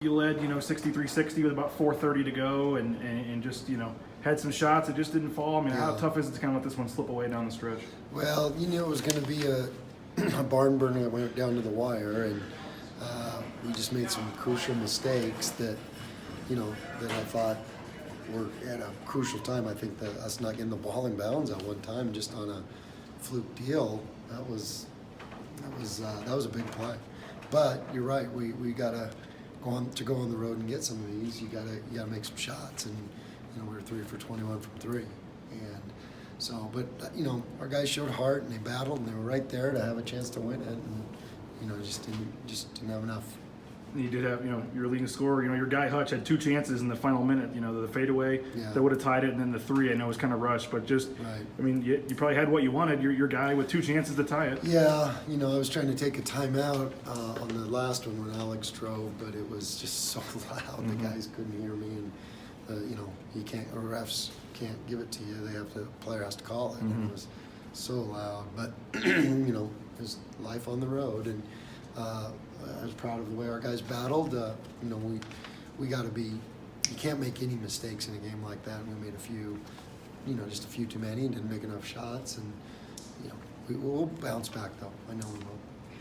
You led, 63-60 with about 4:30 to go, and just, had some shots that just didn't fall. I mean, how tough is it to kind of let this one slip away down the stretch? Well, you knew it was going to be a barn burner that went down to the wire, and we just made some crucial mistakes that, that I thought were at a crucial time. I think that us not getting the ball in bounds at one time, just on a fluke deal, that was a big play. But you're right, we gotta go on the road and get some of these. You gotta make some shots, and we were 3 for 21 from 3, and so. But our guys showed heart and they battled and they were right there to have a chance to win it, and just didn't have enough. You did have, your leading scorer, your guy Hutch had 2 chances in the final minute, the fadeaway that would have tied it, and then the 3, I know was kind of rushed, but just, right. I mean, you probably had what you wanted, your guy with 2 chances to tie it. Yeah, I was trying to take a timeout on the last one when Alex drove, but it was just so loud, the guys couldn't hear me, and, you can't, or refs can't give it to you, the player has to call it, and it was so loud, but, there's life on the road, and, I was proud of the way our guys battled. We got to be. You can't make any mistakes in a game like that. We made a few, just a few too many, and didn't make enough shots. And we'll bounce back though. I know we will.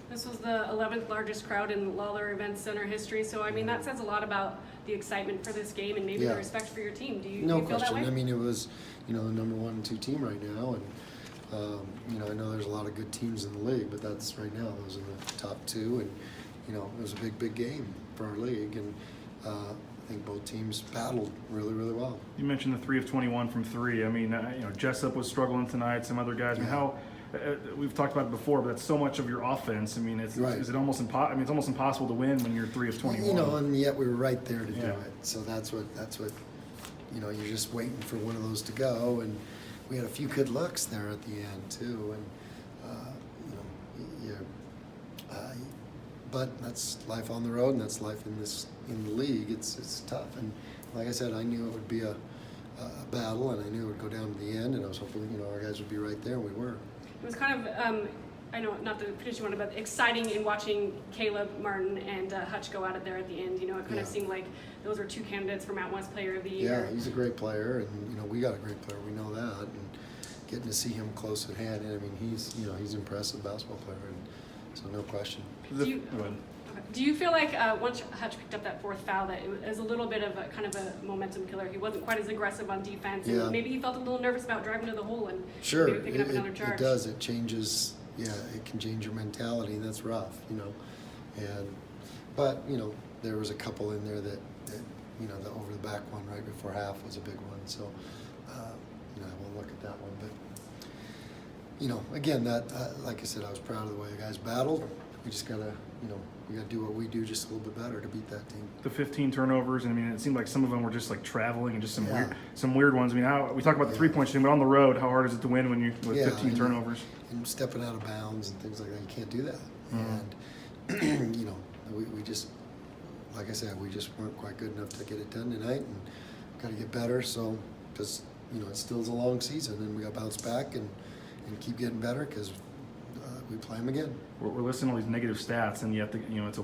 This was the 11th largest crowd in Lawler Events Center history. So I mean that says a lot about the excitement for this game and maybe the respect for your team. Do you feel question. that way? I mean, it was the number 1 and 2 team right now, and. I know there's a lot of good teams in the league, but that's right now those are the top 2, and it was a big game for our league, and I think both teams battled really, really well. You mentioned the 3 of 21 from 3. I mean, Jessup was struggling tonight. Some other guys. I mean, how we've talked about it before, but that's so much of your offense. I mean, is it almost impossible? I mean, it's almost impossible to win when you're 3 of 21. And yet we were right there to do it. So that's what you're just waiting for one of those to go, and we had a few good looks there at the end too, and but that's life on the road, and that's life in the league. It's tough, and like I said, I knew it would be a battle, and I knew it would go down to the end, and I was hoping our guys would be right there, and we were. It was kind of I know not the prediction one, but exciting in watching Caleb Martin and Hutch go at it there at the end. It kind of seemed like those were 2 candidates for Mountain West Player of the Year. Yeah, he's a great player, and we got a great player. We know that, and getting to see him close at hand. And I mean, he's an impressive basketball player, and so no question. Do you feel like once Hutch picked up that 4th foul that it was a little bit of a kind of a momentum killer? He wasn't quite as aggressive on defense, and maybe he felt a little nervous about driving to the hole and maybe picking up another charge. It does. It changes. Yeah, it can change your mentality, and that's rough, but there was a couple in there that the over the back one right before half was a big one. So I won't look at that one, but again, that like I said, I was proud of the way the guys battled. We just gotta we gotta do what we do just a little bit better to beat that team. The 15 turnovers, and I mean, it seemed like some of them were just like traveling and just some weird ones. I mean, we talk about the 3-point shooting, but on the road, how hard is it to win when you with 15 turnovers? And stepping out of bounds and things like that, you can't do that. And we just, like I said, we just weren't quite good enough to get it done tonight, and got to get better. So because it still is a long season, and we got to bounce back and keep getting better because we play them again. We're listening to all these negative stats, and yet it's a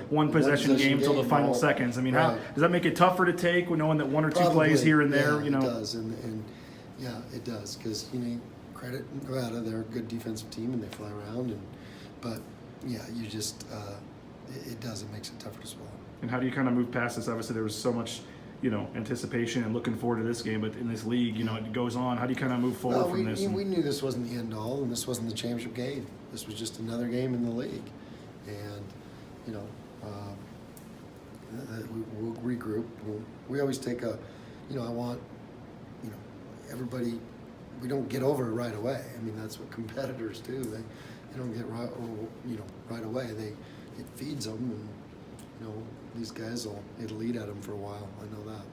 one possession game till the final seconds. I mean, how does that make it tougher to take, knowing that 1 or 2 plays here and there? It does, and it does, because credit Nevada, they're a good defensive team and they fly around, but you just it does. It makes it tougher to swallow. And how do you kind of move past this? Obviously, there was so much anticipation and looking forward to this game, but in this league, it goes on. How do you kind of move forward from this? We knew this wasn't the end all, and this wasn't the championship game. This was just another game in the league, and we'll regroup. We always take a, I want, everybody. We don't get over it right away. I mean, that's what competitors do. They don't get right away. It feeds them, and these guys it'll eat at them for a while. I know that.